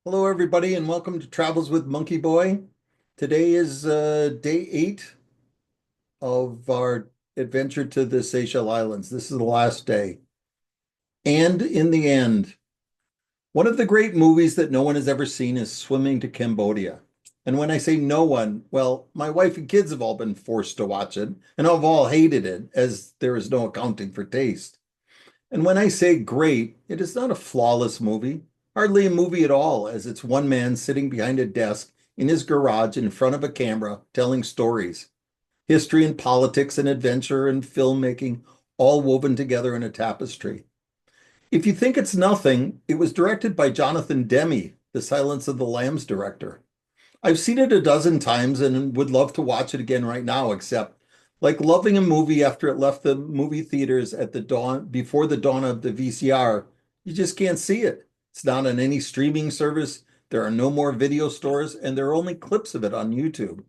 Hello, everybody, and welcome to Travels with Monkey Boy. Today is day 8 of our adventure to the Seychelles Islands. This is the last day. And in the end, one of the great movies that no one has ever seen is Swimming to Cambodia. And when I say no one, well, my wife and kids have all been forced to watch it and have all hated it, as there is no accounting for taste. And when I say great, it is not a flawless movie, hardly a movie at all, as it's one man sitting behind a desk in his garage in front of a camera telling stories. History and politics and adventure and filmmaking all woven together in a tapestry. If you think it's nothing, it was directed by Jonathan Demme, the Silence of the Lambs director. I've seen it a dozen times and would love to watch it again right now, except like loving a movie after it left the movie theaters at the dawn before the dawn of the VCR, you just can't see it. It's not on any streaming service. There are no more video stores, and there are only clips of it on YouTube.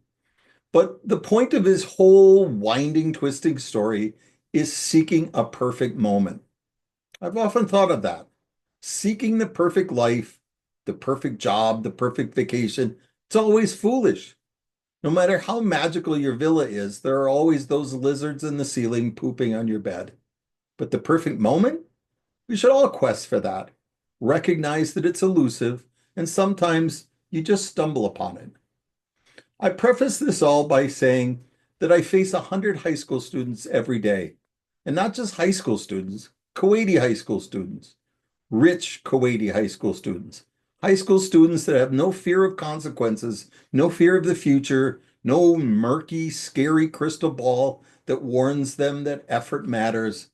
But the point of his whole winding, twisting story is seeking a perfect moment. I've often thought of that. Seeking the perfect life, the perfect job, the perfect vacation, it's always foolish. No matter how magical your villa is, there are always those lizards in the ceiling pooping on your bed. But the perfect moment? We should all quest for that. Recognize that it's elusive, and sometimes you just stumble upon it. I preface this all by saying that I face 100 high school students every day. And not just high school students, Kuwaiti high school students, rich Kuwaiti high school students that have no fear of consequences, no fear of the future, no murky, scary crystal ball that warns them that effort matters.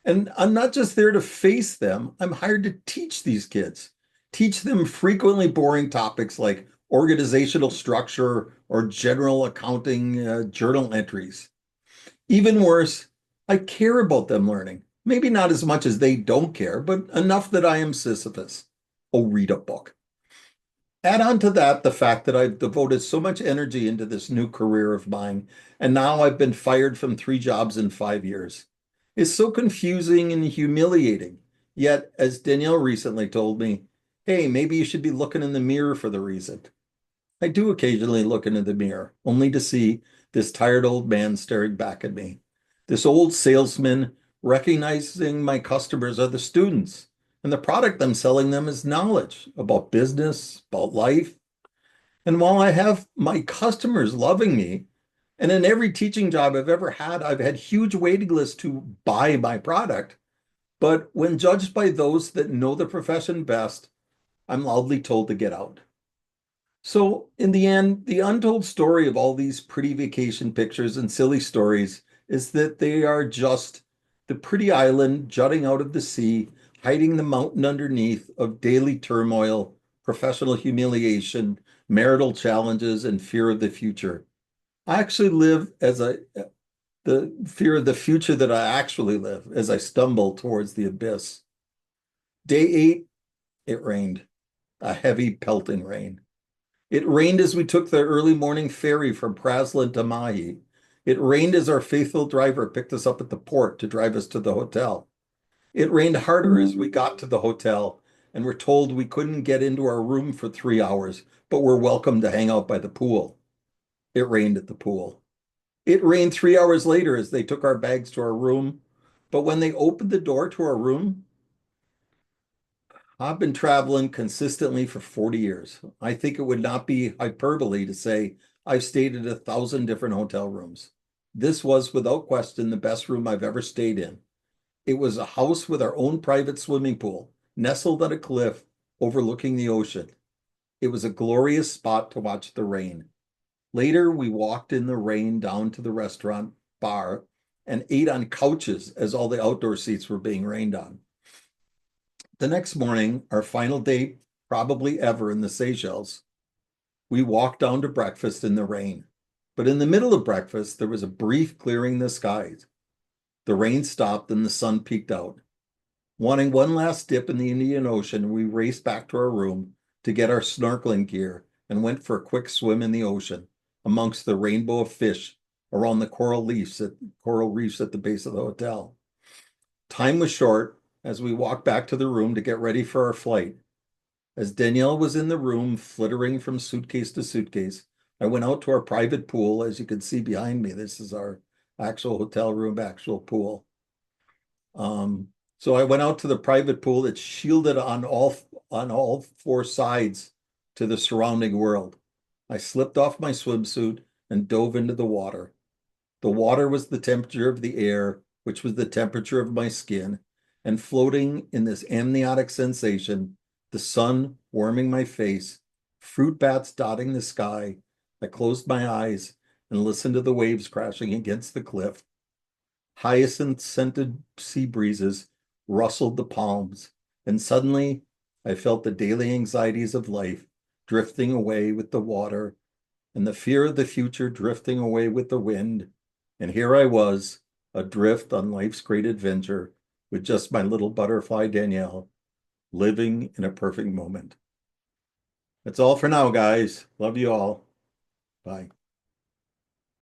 And I'm not just there to face them, I'm hired to teach these kids, teach them frequently boring topics like organizational structure or general accounting journal entries. Even worse, I care about them learning. Maybe not as much as they don't care, but enough that I am Sisyphus. Oh, read a book. Add on to that the fact that I've devoted so much energy into this new career of mine, and now I've been fired from 3 jobs in 5 years. It's so confusing and humiliating. Yet, as Danielle recently told me, hey, maybe you should be looking in the mirror for the reason. I do occasionally look into the mirror, only to see this tired old man staring back at me. This old salesman recognizing my customers are the students, and the product I'm selling them is knowledge about business, about life. And while I have my customers loving me, and in every teaching job I've ever had, I've had huge waiting lists to buy my product. But when judged by those that know the profession best, I'm loudly told to get out. So, in the end, the untold story of all these pretty vacation pictures and silly stories is that they are just the pretty island jutting out of the sea, hiding the mountain underneath of daily turmoil, professional humiliation, marital challenges, and fear of the future. I actually live as the fear of the future that I actually live as I stumble towards the abyss. Day 8, it rained, a heavy pelting rain. It rained as we took the early morning ferry from Praslin to Mahi. It rained as our faithful driver picked us up at the port to drive us to the hotel. It rained harder as we got to the hotel and were told we couldn't get into our room for 3 hours, but were welcome to hang out by the pool. It rained at the pool. It rained 3 hours later as they took our bags to our room, but when they opened the door to our room, I've been traveling consistently for 40 years. I think it would not be hyperbole to say I've stayed at 1,000 different hotel rooms. This was without question the best room I've ever stayed in. It was a house with our own private swimming pool, nestled on a cliff overlooking the ocean. It was a glorious spot to watch the rain. Later, we walked in the rain down to the restaurant bar and ate on couches as all the outdoor seats were being rained on. The next morning, our final day, probably ever in the Seychelles, we walked down to breakfast in the rain. But in the middle of breakfast, there was a brief clearing the skies. The rain stopped and the sun peeked out. Wanting one last dip in the Indian Ocean, we raced back to our room to get our snorkeling gear and went for a quick swim in the ocean amongst the rainbow of fish around the coral reefs at the base of the hotel. Time was short as we walked back to the room to get ready for our flight. As Danielle was in the room, flittering from suitcase to suitcase, I went out to our private pool. As you can see behind me, this is our actual hotel room, actual pool. So I went out to the private pool. It's shielded on all four sides to the surrounding world. I slipped off my swimsuit and dove into the water. The water was the temperature of the air, which was the temperature of my skin, and floating in this amniotic sensation, the sun warming my face, fruit bats dotting the sky. I closed my eyes and listened to the waves crashing against the cliff. Hyacinth-scented sea breezes rustled the palms, and suddenly I felt the daily anxieties of life drifting away with the water, and the fear of the future drifting away with the wind. And here I was, adrift on life's great adventure, with just my little butterfly Danielle, living in a perfect moment. That's all for now, guys. Love you all. Bye.